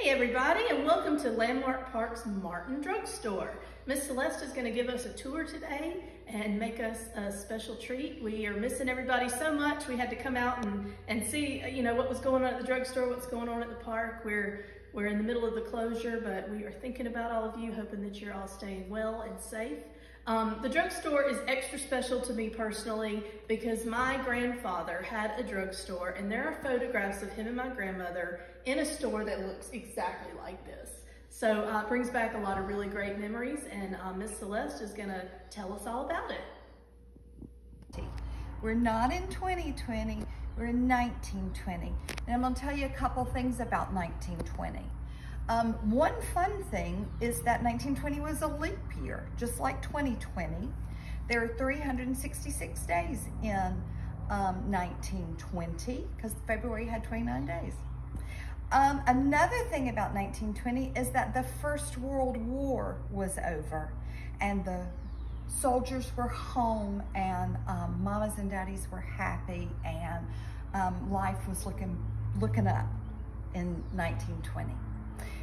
Hey everybody, and welcome to Landmark Park's Martin Drugstore. Miss Celeste is going to give us a tour today and make us a special treat. We are missing everybody so much. We had to come out and see, what was going on at the drugstore, what's going on at the park. We're in the middle of the closure, but we are thinking about all of you, hoping that you're all staying well and safe. The drugstore is extra special to me personally because my grandfather had a drugstore, and there are photographs of him and my grandmother in a store that looks exactly like this. So it brings back a lot of really great memories, and Miss Celeste is gonna tell us all about it. We're not in 2020, we're in 1920. And I'm gonna tell you a couple things about 1920. One fun thing is that 1920 was a leap year, just like 2020. There are 366 days in 1920 because February had 29 days. Another thing about 1920 is that the First World War was over and the soldiers were home, and mamas and daddies were happy, and life was looking up in 1920.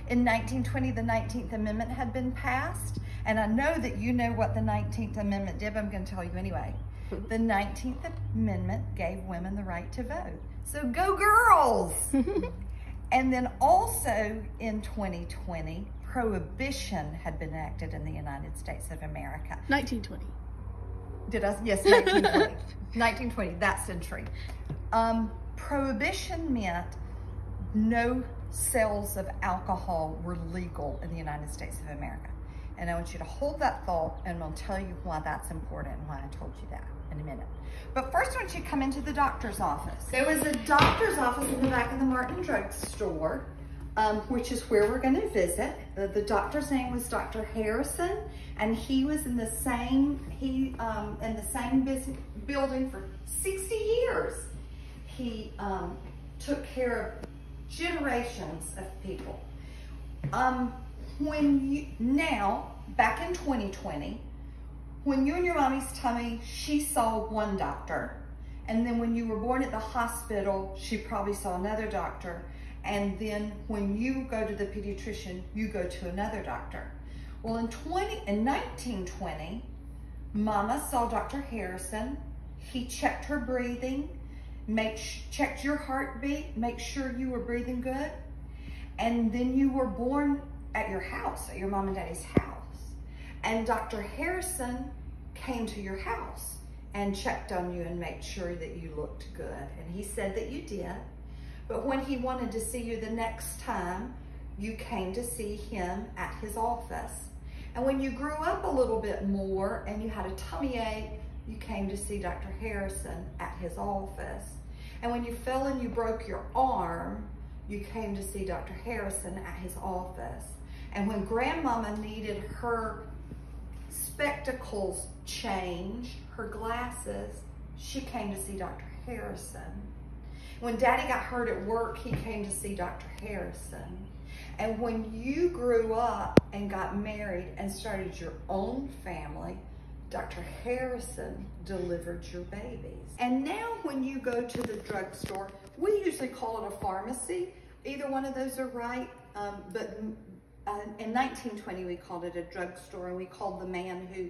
In 1920, the 19th Amendment had been passed, and I know that you know what the 19th Amendment did, but I'm going to tell you anyway. The 19th Amendment gave women the right to vote. So go girls! And then also in 2020, Prohibition had been enacted in the United States of America. 1920. Did I? Yes, 1920. 1920, that century. Prohibition meant no sales of alcohol were legal in the United States of America. And I want you to hold that thought, and I'll tell you why that's important and why I told you that in a minute. But first, I want you to come into the doctor's office. There was a doctor's office in the back of the Martin Drugstore, which is where we're going to visit. The doctor's name was Dr. Harrison, and he was in the same building for 60 years. He took care of generations of people. Back in 2020, when you and your mommy's tummy, she saw one doctor, and then when you were born at the hospital, she probably saw another doctor, and then when you go to the pediatrician, you go to another doctor. Well, in 1920, Mama saw Dr. Harrison. He checked her breathing, checked your heartbeat, make sure you were breathing good, and then you were born at your house, at your mom and daddy's house. And Dr. Harrison came to your house and checked on you and made sure that you looked good. And he said that you did. But when he wanted to see you the next time, you came to see him at his office. And when you grew up a little bit more and you had a tummy ache, you came to see Dr. Harrison at his office. And when you fell and you broke your arm, you came to see Dr. Harrison at his office. And when Grandmama needed her spectacles changed, her glasses, she came to see Dr. Harrison. When Daddy got hurt at work, he came to see Dr. Harrison. And when you grew up and got married and started your own family, Dr. Harrison delivered your babies. And now when you go to the drugstore, we usually call it a pharmacy. Either one of those are right, but in 1920, we called it a drugstore, and we called the man who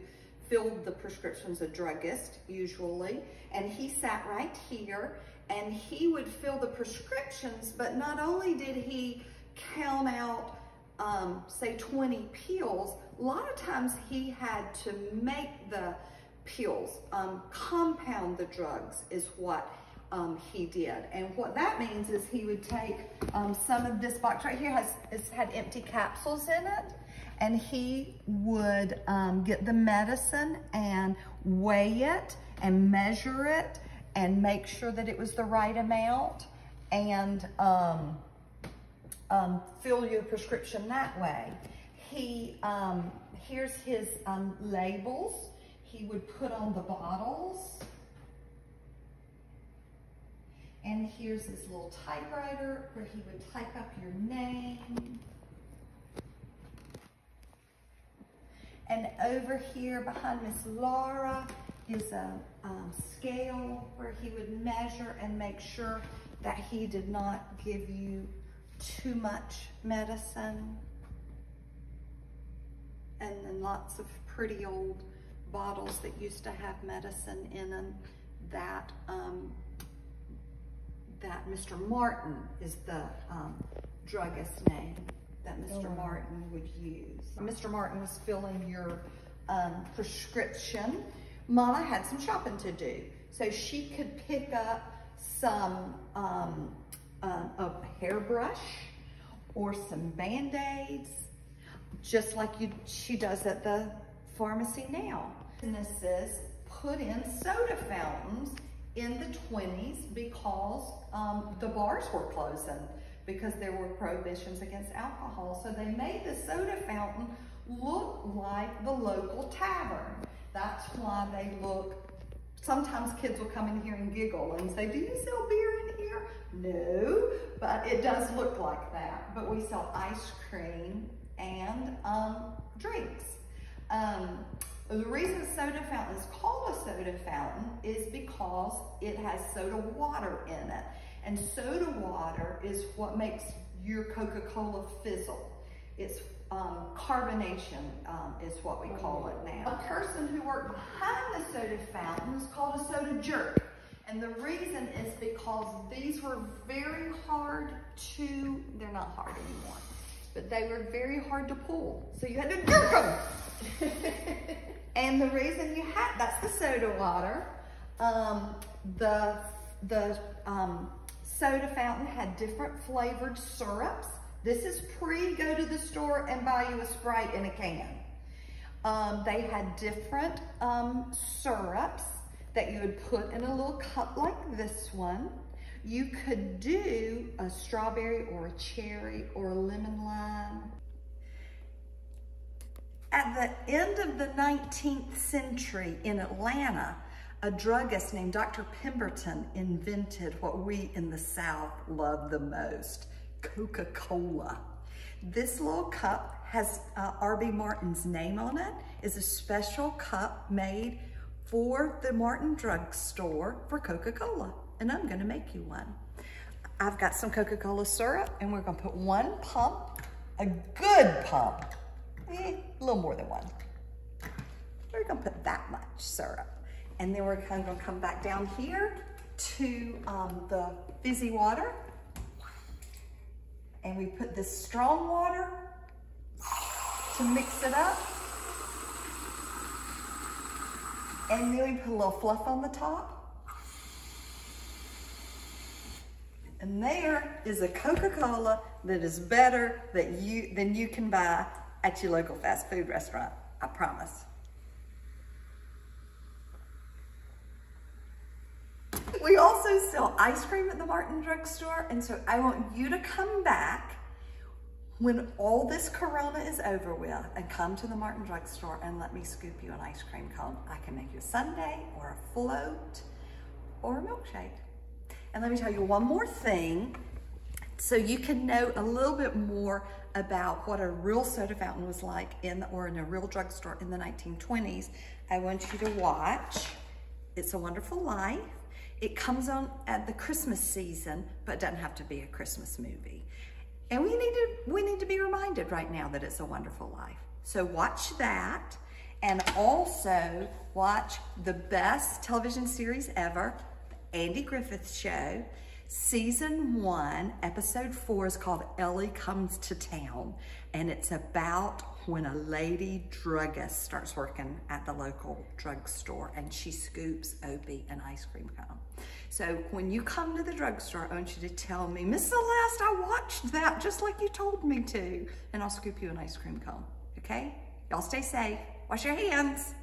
filled the prescriptions a druggist, usually. And he sat right here, and he would fill the prescriptions, but not only did he count out, say 20 pills, a lot of times he had to make the pills, compound the drugs is what he did. And what that means is he would take some of this box right here had empty capsules in it, and he would get the medicine and weigh it and measure it and make sure that it was the right amount, and fill your prescription that way. Here's his labels he would put on the bottles. And here's his little typewriter where he would type up your name. And over here behind Miss Laura is a scale where he would measure and make sure that he did not give you too much medicine, and then lots of pretty old bottles that used to have medicine in them. That that Mr. Martin is the druggist name that Mr. Martin would use. Mr. Martin was filling your prescription. Mama had some shopping to do, so she could pick up some a hairbrush or some Band-Aids, just like she does at the pharmacy now. Businesses put in soda fountains in the 20s because the bars were closing, because there were prohibitions against alcohol. So they made the soda fountain look like the local tavern. That's why they look, sometimes kids will come in here and giggle and say, do you sell beer in here? No, but it does look like that. But we sell ice cream and drinks. The reason soda fountain is called a soda fountain is because it has soda water in it. And soda water is what makes your Coca-Cola fizzle. It's carbonation is what we call it now. A person who worked behind the soda fountain is called a soda jerk. And the reason is because these were very hard to, they're not hard anymore, but they were very hard to pull. So you had to jerk them. And the reason you had, that's the soda water. The soda fountain had different flavored syrups. This is go to the store and buy you a Sprite in a can. They had different syrups that you would put in a little cup like this one. You could do a strawberry or a cherry or a lemon lime. At the end of the 19th century in Atlanta, a druggist named Dr. Pemberton invented what we in the South love the most, Coca-Cola. This little cup has R.B. Martin's name on it. It's a special cup made for the Martin Drugstore for Coca-Cola, and I'm gonna make you one. I've got some Coca-Cola syrup, and we're gonna put one pump, a good pump, a little more than one. We're gonna put that much syrup. And then we're kind of gonna come back down here to the fizzy water. And we put this strong water to mix it up. And then we put a little fluff on the top. And there is a Coca-Cola that is better than you can buy at your local fast food restaurant, I promise. We also sell ice cream at the Martin Drugstore, and so I want you to come back when all this Corona is over with and come to the Martin Drugstore and let me scoop you an ice cream cone. I can make you a sundae or a float or a milkshake. And let me tell you one more thing so you can know a little bit more about what a real soda fountain was like in a real drugstore in the 1920s. I want you to watch It's a Wonderful Life. It comes on at the Christmas season, but it doesn't have to be a Christmas movie. And we need to be reminded right now that it's a wonderful life. So watch that, and also watch the best television series ever, The Andy Griffith Show. Season 1, episode 4 is called Ellie Comes to Town, and it's about when a lady druggist starts working at the local drugstore and she scoops Opie an ice cream cone. So when you come to the drugstore, I want you to tell me, Miss Celeste, I watched that just like you told me to, and I'll scoop you an ice cream cone, okay? Y'all stay safe, wash your hands.